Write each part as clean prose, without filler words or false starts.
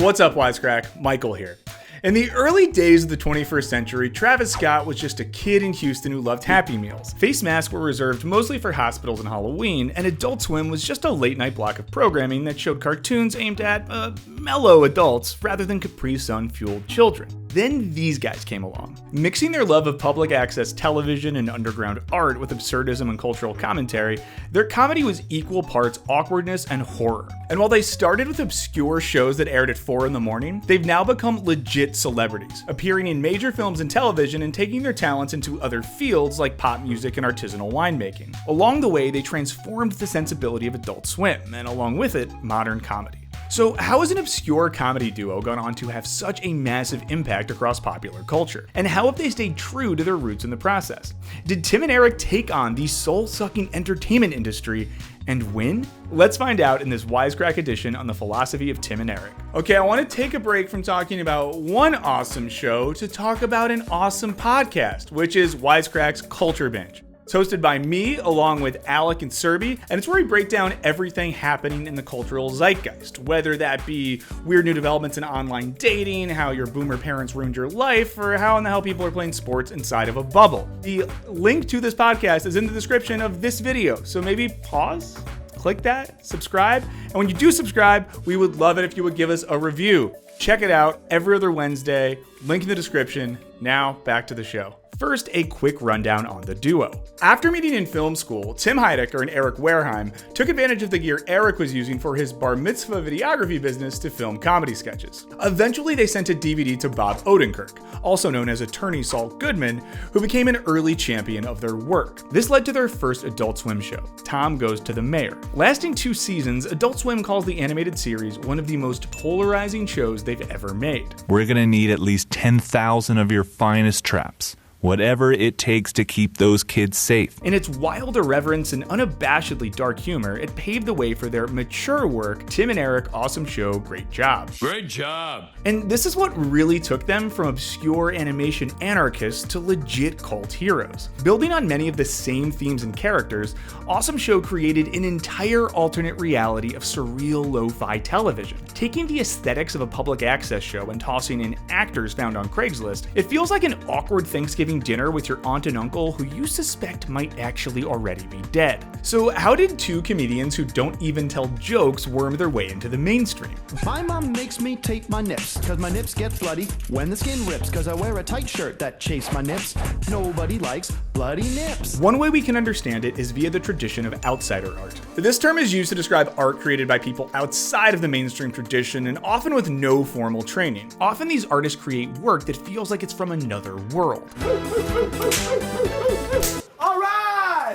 What's up, Wisecrack? Michael here. In the early days of the 21st century, Travis Scott was just a kid in Houston who loved Happy Meals. Face masks were reserved mostly for hospitals and Halloween, and Adult Swim was just a late-night block of programming that showed cartoons aimed at, mellow adults rather than Capri Sun-fueled children. Then these guys came along. Mixing their love of public access television and underground art with absurdism and cultural commentary, their comedy was equal parts awkwardness and horror. And while they started with obscure shows that aired at 4 in the morning, they've now become legit celebrities, appearing in major films and television and taking their talents into other fields like pop music and artisanal winemaking. Along the way, they transformed the sensibility of Adult Swim, and along with it, modern comedy. So how has an obscure comedy duo gone on to have such a massive impact across popular culture? And how have they stayed true to their roots in the process? Did Tim and Eric take on the soul-sucking entertainment industry and win? Let's find out in this Wisecrack Edition on the philosophy of Tim and Eric. Okay, I want to take a break from talking about one awesome show to talk about an awesome podcast, which is Wisecrack's Culture Binge. It's hosted by me, along with Alec and Serby, and it's where we break down everything happening in the cultural zeitgeist, whether that be weird new developments in online dating, how your boomer parents ruined your life, or how in the hell people are playing sports inside of a bubble. The link to this podcast is in the description of this video, so maybe pause, click that, subscribe, and when you do subscribe, we would love it if you would give us a review. Check it out every other Wednesday, link in the description. Now, back to the show. First, a quick rundown on the duo. After meeting in film school, Tim Heidecker and Eric Wareheim took advantage of the gear Eric was using for his bar mitzvah videography business to film comedy sketches. Eventually, they sent a DVD to Bob Odenkirk, also known as attorney Saul Goodman, who became an early champion of their work. This led to their first Adult Swim show, Tom Goes to the Mayor. Lasting 2 seasons, Adult Swim calls the animated series one of the most polarizing shows they've ever made. We're gonna need at least 10,000 of your finest traps. Whatever it takes to keep those kids safe. In its wild irreverence and unabashedly dark humor, it paved the way for their mature work, Tim and Eric Awesome Show, Great Job. Great job. And this is what really took them from obscure animation anarchists to legit cult heroes. Building on many of the same themes and characters, Awesome Show created an entire alternate reality of surreal lo-fi television. Taking the aesthetics of a public access show and tossing in actors found on Craigslist, it feels like an awkward Thanksgiving dinner with your aunt and uncle who you suspect might actually already be dead. So how did 2 comedians who don't even tell jokes worm their way into the mainstream? My mom makes me tape my nips, cause my nips get bloody when the skin rips, cause I wear a tight shirt that chafes my nips. Nobody likes bloody nips. One way we can understand it is via the tradition of outsider art. This term is used to describe art created by people outside of the mainstream tradition and often with no formal training. Often these artists create work that feels like it's from another world.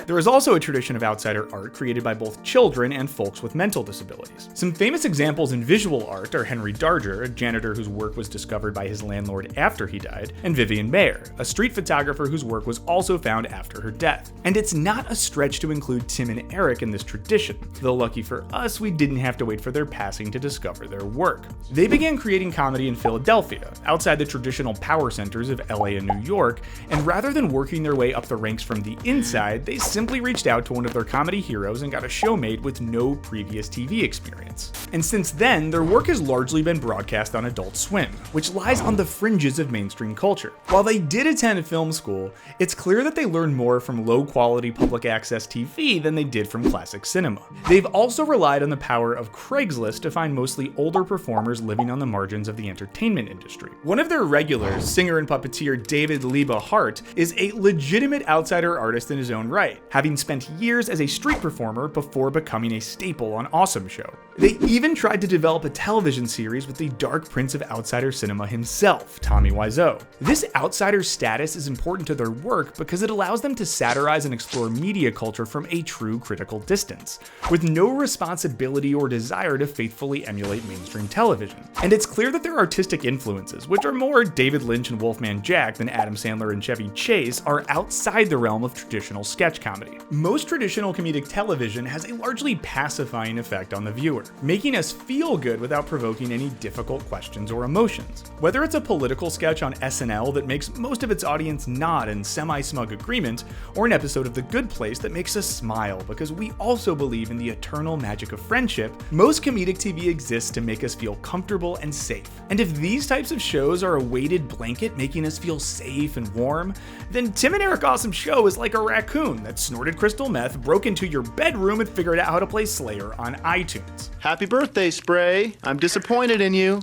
There is also a tradition of outsider art created by both children and folks with mental disabilities. Some famous examples in visual art are Henry Darger, a janitor whose work was discovered by his landlord after he died, and Vivian Mayer, a street photographer whose work was also found after her death. And it's not a stretch to include Tim and Eric in this tradition, though lucky for us, we didn't have to wait for their passing to discover their work. They began creating comedy in Philadelphia, outside the traditional power centers of LA and New York, and rather than working their way up the ranks from the inside, they simply reached out to one of their comedy heroes and got a show made with no previous TV experience. And since then, their work has largely been broadcast on Adult Swim, which lies on the fringes of mainstream culture. While they did attend film school, it's clear that they learned more from low-quality public access TV than they did from classic cinema. They've also relied on the power of Craigslist to find mostly older performers living on the margins of the entertainment industry. One of their regulars, singer and puppeteer David Liebe Hart, is a legitimate outsider artist in his own right, having spent years as a street performer before becoming a staple on Awesome Show. They even tried to develop a television series with the dark prince of outsider cinema himself, Tommy Wiseau. This outsider status is important to their work because it allows them to satirize and explore media culture from a true critical distance, with no responsibility or desire to faithfully emulate mainstream television. And it's clear that their artistic influences, which are more David Lynch and Wolfman Jack than Adam Sandler and Chevy Chase, are outside the realm of traditional sketch comedy. comedy. Most traditional comedic television has a largely pacifying effect on the viewer, making us feel good without provoking any difficult questions or emotions. Whether it's a political sketch on SNL that makes most of its audience nod in semi-smug agreement, or an episode of The Good Place that makes us smile because we also believe in the eternal magic of friendship, most comedic TV exists to make us feel comfortable and safe. And if these types of shows are a weighted blanket making us feel safe and warm, then Tim and Eric Awesome Show is like a raccoon that snorted crystal meth, broke into your bedroom, and figured out how to play Slayer on iTunes. Happy birthday, Spray. I'm disappointed in you.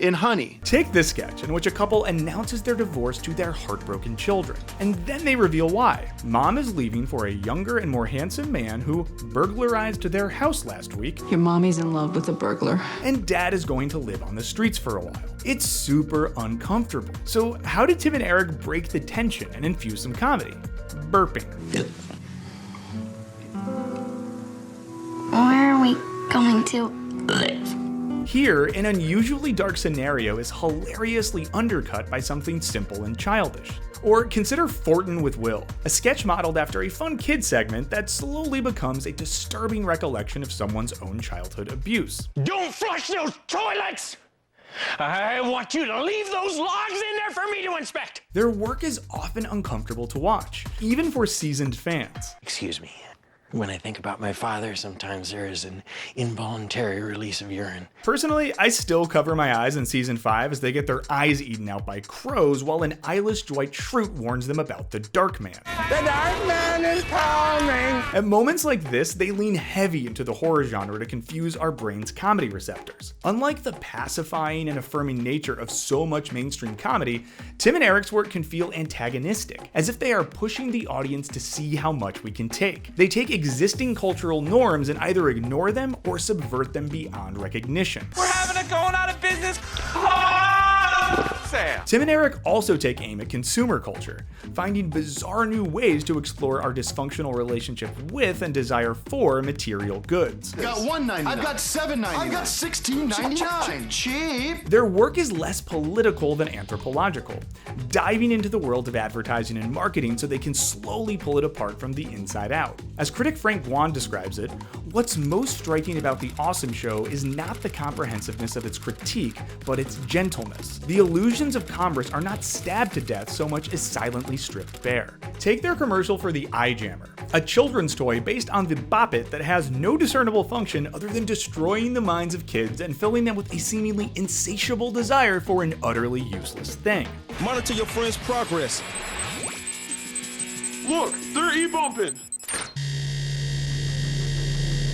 In Honey. Take this sketch in which a couple announces their divorce to their heartbroken children, and then they reveal why. Mom is leaving for a younger and more handsome man who burglarized their house last week. Your mommy's in love with a burglar. And dad is going to live on the streets for a while. It's super uncomfortable. So how did Tim and Eric break the tension and infuse some comedy? Burping. Where are we going to live? Here, an unusually dark scenario is hilariously undercut by something simple and childish. Or consider Fortin with Will, a sketch modeled after a fun kid segment that slowly becomes a disturbing recollection of someone's own childhood abuse. Don't flush those toilets! I want you to leave those logs in there for me to inspect! Their work is often uncomfortable to watch, even for seasoned fans. Excuse me. When I think about my father, sometimes there is an involuntary release of urine. Personally, I still cover my eyes in season 5 as they get their eyes eaten out by crows while an eyeless Dwight Schrute warns them about the Dark Man. The Dark Man is coming! At moments like this, they lean heavy into the horror genre to confuse our brain's comedy receptors. Unlike the pacifying and affirming nature of so much mainstream comedy, Tim and Eric's work can feel antagonistic, as if they are pushing the audience to see how much we can take. They take existing cultural norms and either ignore them or subvert them beyond recognition. We're having a going out of business. Sam. Tim and Eric also take aim at consumer culture, finding bizarre new ways to explore our dysfunctional relationship with and desire for material goods. Got $1.99. I've got $7.99. I've got $16.99. Cheap. Their work is less political than anthropological, diving into the world of advertising and marketing so they can slowly pull it apart from the inside out. As critic Frank Guan describes it, what's most striking about The Awesome Show is not the comprehensiveness of its critique, but its gentleness. The illusions of commerce are not stabbed to death so much as silently stripped bare. Take their commercial for the Eye Jammer, a children's toy based on the Bop It that has no discernible function other than destroying the minds of kids and filling them with a seemingly insatiable desire for an utterly useless thing. Monitor your friend's progress. Look, they're e-bumping.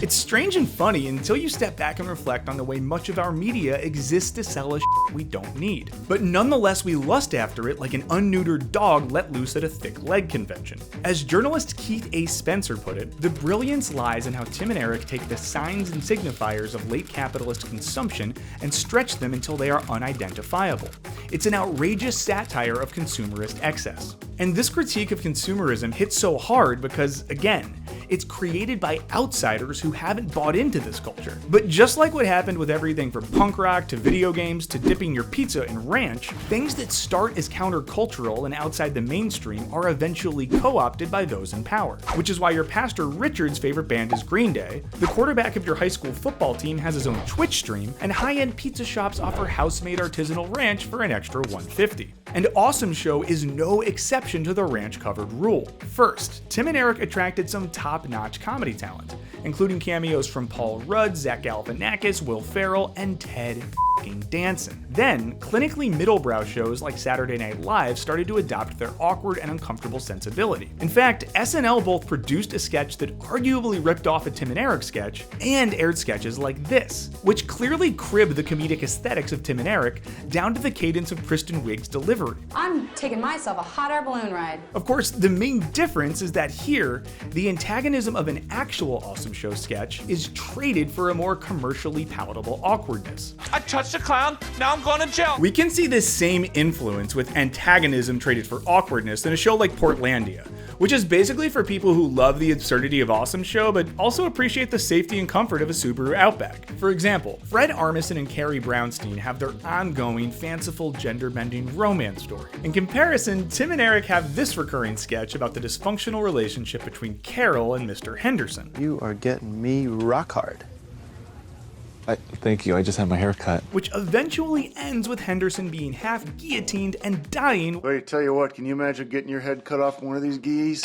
It's strange and funny until you step back and reflect on the way much of our media exists to sell us shit we don't need. But nonetheless, we lust after it like an unneutered dog let loose at a thick leg convention. As journalist Keith A. Spencer put it, the brilliance lies in how Tim and Eric take the signs and signifiers of late capitalist consumption and stretch them until they are unidentifiable. It's an outrageous satire of consumerist excess. And this critique of consumerism hits so hard because, again, it's created by outsiders who haven't bought into this culture. But just like what happened with everything from punk rock to video games to dipping your pizza in ranch, things that start as countercultural and outside the mainstream are eventually co-opted by those in power. Which is why your Pastor Richard's favorite band is Green Day, the quarterback of your high school football team has his own Twitch stream, and high-end pizza shops offer house-made artisanal ranch for an extra $1.50. And Awesome Show is no exception to the ranch-covered rule. First, Tim and Eric attracted some top-notch comedy talent, including cameos from Paul Rudd, Zach Galifianakis, Will Ferrell, and Ted Danson. Then, clinically middlebrow shows like Saturday Night Live started to adopt their awkward and uncomfortable sensibility. In fact, SNL both produced a sketch that arguably ripped off a Tim and Eric sketch, and aired sketches like this, which clearly cribbed the comedic aesthetics of Tim and Eric down to the cadence of Kristen Wiig's delivery. I'm taking myself a hot air balloon ride. Of course, the main difference is that here, the antagonism of an actual Awesome Show sketch is traded for a more commercially palatable awkwardness. I touched touched a clown, now I'm going to jail. We can see this same influence with antagonism traded for awkwardness in a show like Portlandia, which is basically for people who love the absurdity of Awesome Show, but also appreciate the safety and comfort of a Subaru Outback. For example, Fred Armisen and Carrie Brownstein have their ongoing, fanciful, gender-bending romance story. In comparison, Tim and Eric have this recurring sketch about the dysfunctional relationship between Carol and Mr. Henderson. You are getting me rock hard. Thank you, I just had my hair cut. Which eventually ends with Henderson being half guillotined and dying. Wait, tell you what, can you imagine getting your head cut off one of these geese?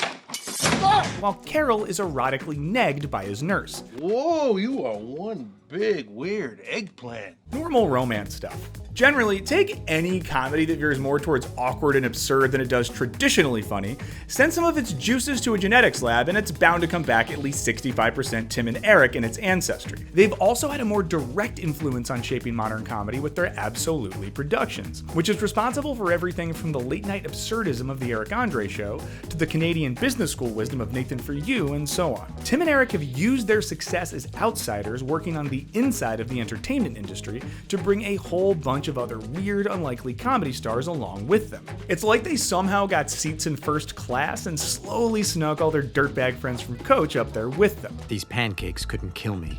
While Carol is erotically negged by his nurse. Whoa, you are one big weird eggplant. Normal romance stuff. Generally, take any comedy that veers more towards awkward and absurd than it does traditionally funny, send some of its juices to a genetics lab, and it's bound to come back at least 65% Tim and Eric in its ancestry. They've also had a more direct influence on shaping modern comedy with their Absolutely productions, which is responsible for everything from the late-night absurdism of The Eric Andre Show to the Canadian business school wisdom of Nathan For You, and so on. Tim and Eric have used their success as outsiders working on the inside of the entertainment industry to bring a whole bunch of other weird, unlikely comedy stars along with them. It's like they somehow got seats in first class and slowly snuck all their dirtbag friends from Coach up there with them. These pancakes couldn't kill me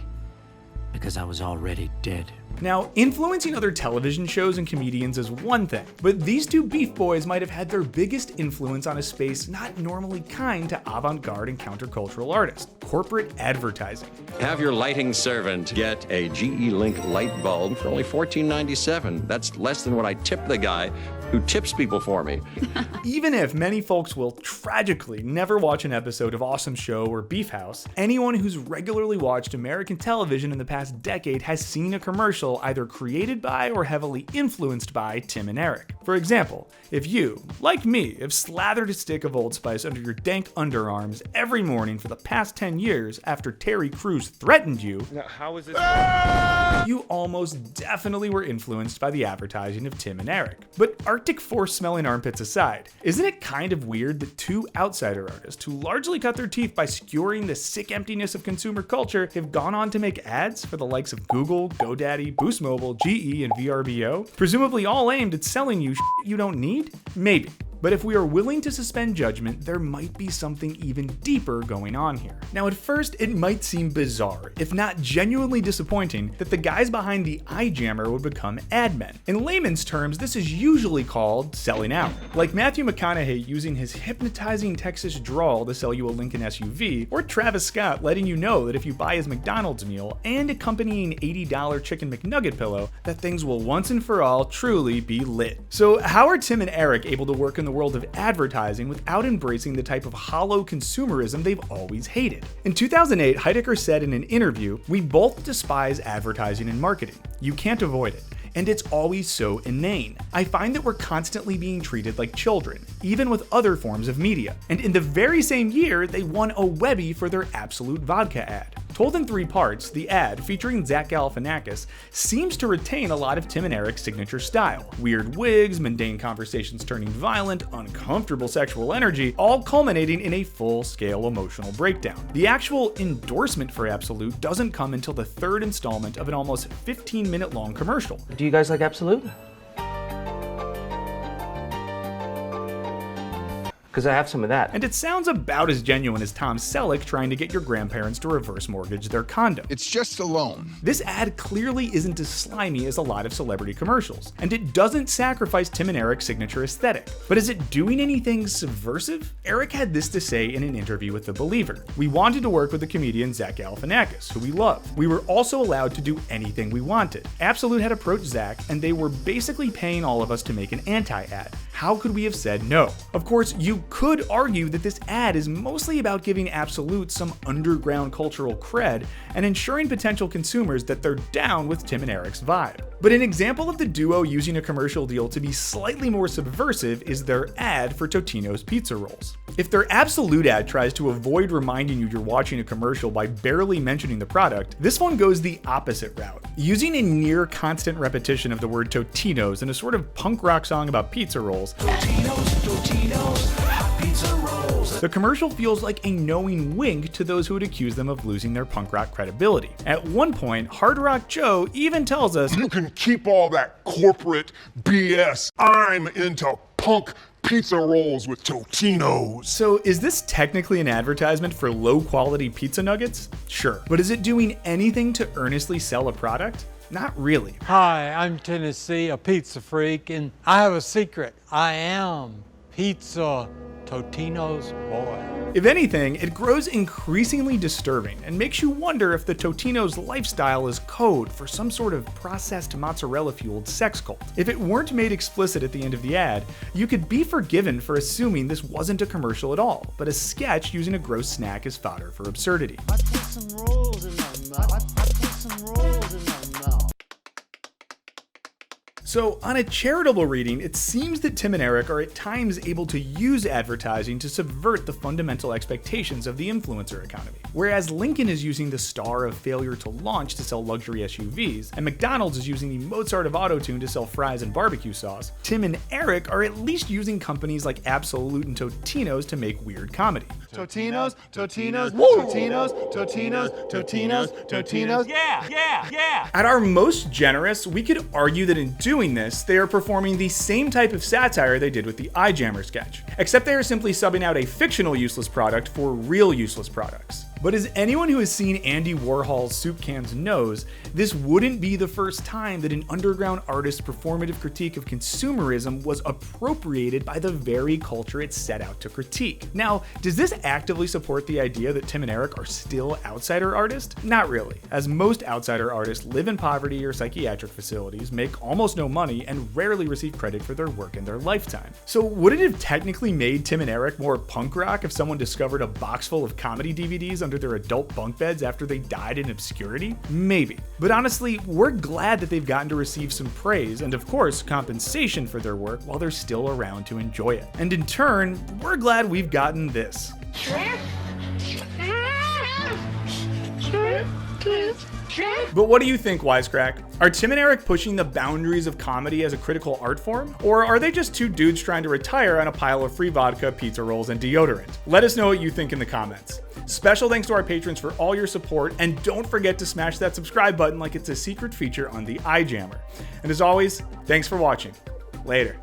because I was already dead. Now, influencing other television shows and comedians is one thing, but these two Beef Boys might have had their biggest influence on a space not normally kind to avant-garde and countercultural artists: corporate advertising. Have your lighting servant get a GE Link light bulb for only $14.97. That's less than what I tip the guy who tips people for me. Even if many folks will tragically never watch an episode of Awesome Show or Beef House, anyone who's regularly watched American television in the past decade has seen a commercial either created by or heavily influenced by Tim and Eric. For example, if you, like me, have slathered a stick of Old Spice under your dank underarms every morning for the past 10 years after Terry Crews threatened you, Now, how is this? you almost definitely were influenced by the advertising of Tim and Eric. But Arctic Force smelling armpits aside, isn't it kind of weird that two outsider artists who largely cut their teeth by skewering the sick emptiness of consumer culture have gone on to make ads for the likes of Google, GoDaddy, Boost Mobile, GE, and VRBO, presumably all aimed at selling you shit you don't need? Maybe. But if we are willing to suspend judgment, there might be something even deeper going on here. Now, at first, it might seem bizarre, if not genuinely disappointing, that the guys behind the eye jammer would become ad men. In layman's terms, this is usually called selling out. Like Matthew McConaughey using his hypnotizing Texas drawl to sell you a Lincoln SUV, or Travis Scott letting you know that if you buy his McDonald's meal and accompanying $80 chicken McNugget pillow, that things will once and for all truly be lit. So how are Tim and Eric able to work in the world of advertising without embracing the type of hollow consumerism they've always hated? In 2008, Heidecker said in an interview, "We both despise advertising and marketing. You can't avoid it. And it's always so inane. I find that we're constantly being treated like children, even with other forms of media." And in the very same year, they won a Webby for their Absolute Vodka ad. Told in 3 parts, the ad, featuring Zach Galifianakis, seems to retain a lot of Tim and Eric's signature style. Weird wigs, mundane conversations turning violent, uncomfortable sexual energy, all culminating in a full-scale emotional breakdown. The actual endorsement for Absolute doesn't come until the 3rd installment of an almost 15-minute-long commercial. Do you guys like Absolute? Because I have some of that. And it sounds about as genuine as Tom Selleck trying to get your grandparents to reverse mortgage their condo. It's just a loan. This ad clearly isn't as slimy as a lot of celebrity commercials, and it doesn't sacrifice Tim and Eric's signature aesthetic. But is it doing anything subversive? Eric had this to say in an interview with The Believer. "We wanted to work with the comedian Zach Galifianakis, who we love. We were also allowed to do anything we wanted. Absolute had approached Zach, and they were basically paying all of us to make an anti-ad. How could we have said no?" Of course, you could argue that this ad is mostly about giving Absolute some underground cultural cred and ensuring potential consumers that they're down with Tim and Eric's vibe. But an example of the duo using a commercial deal to be slightly more subversive is their ad for Totino's pizza rolls. If their Absolute ad tries to avoid reminding you you're watching a commercial by barely mentioning the product, this one goes the opposite route. Using a near constant repetition of the word Totino's in a sort of punk rock song about pizza rolls, Totino's, hot pizza rolls. The commercial feels like a knowing wink to those who would accuse them of losing their punk rock credibility. At one point, Hard Rock Joe even tells us, "You can keep all that corporate BS. I'm into punk pizza rolls with Totinos." So is this technically an advertisement for low-quality pizza nuggets? Sure. But is it doing anything to earnestly sell a product? Not really. Hi, I'm Tennessee, a pizza freak, and I have a secret. I am Pizza Totino's boy. If anything, it grows increasingly disturbing and makes you wonder if the Totino's lifestyle is code for some sort of processed mozzarella-fueled sex cult. If it weren't made explicit at the end of the ad, you could be forgiven for assuming this wasn't a commercial at all, but a sketch using a gross snack as fodder for absurdity. I put some rolls in my mouth. I put some rolls in my mouth. So, on a charitable reading, it seems that Tim and Eric are at times able to use advertising to subvert the fundamental expectations of the influencer economy. Whereas Lincoln is using the star of failure to launch to sell luxury SUVs, and McDonald's is using the Mozart of autotune to sell fries and barbecue sauce, Tim and Eric are at least using companies like Absolute and Totino's to make weird comedy. Totinos, Totinos, Totinos, Totinos, Totinos, Totinos. Yeah. At our most generous, we could argue that in doing this, they are performing the same type of satire they did with the iJammer sketch, except they are simply subbing out a fictional useless product for real useless products. But as anyone who has seen Andy Warhol's soup cans knows, this wouldn't be the first time that an underground artist's performative critique of consumerism was appropriated by the very culture it set out to critique. Now, does this actively support the idea that Tim and Eric are still outsider artists? Not really, as most outsider artists live in poverty or psychiatric facilities, make almost no money, and rarely receive credit for their work in their lifetime. So would it have technically made Tim and Eric more punk rock if someone discovered a box full of comedy DVDs under their adult bunk beds after they died in obscurity? Maybe. But honestly, we're glad that they've gotten to receive some praise and, of course, compensation for their work while they're still around to enjoy it. And in turn, we're glad we've gotten this. But what do you think, Wisecrack? Are Tim and Eric pushing the boundaries of comedy as a critical art form? Or are they just two dudes trying to retire on a pile of free vodka, pizza rolls, and deodorant? Let us know what you think in the comments. Special thanks to our patrons for all your support, and don't forget to smash that subscribe button like it's a secret feature on the iJammer. And as always, thanks for watching. Later.